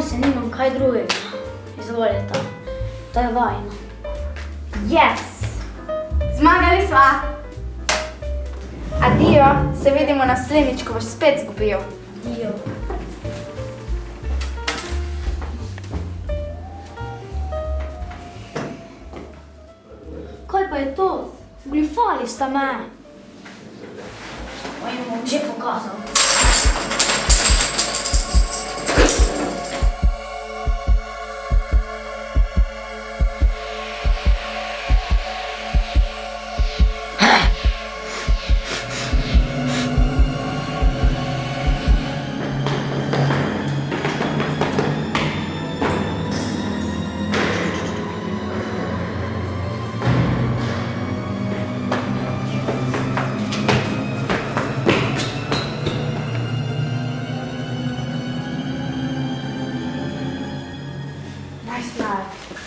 se nimam kaj drugega. Izvolite, to je vajno. Yes! Zmagali sva! Adijo, se vidimo naslednjič, ko boš spet zgubil. Dio. Kaj pa je to? Goljufali sta me. Oj, bom že pokazal.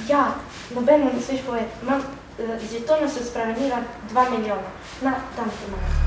Ja, nobenemu ne smeš povedati. Imam, že to nas je spremenila 2 milijona. Na, tam ti imam.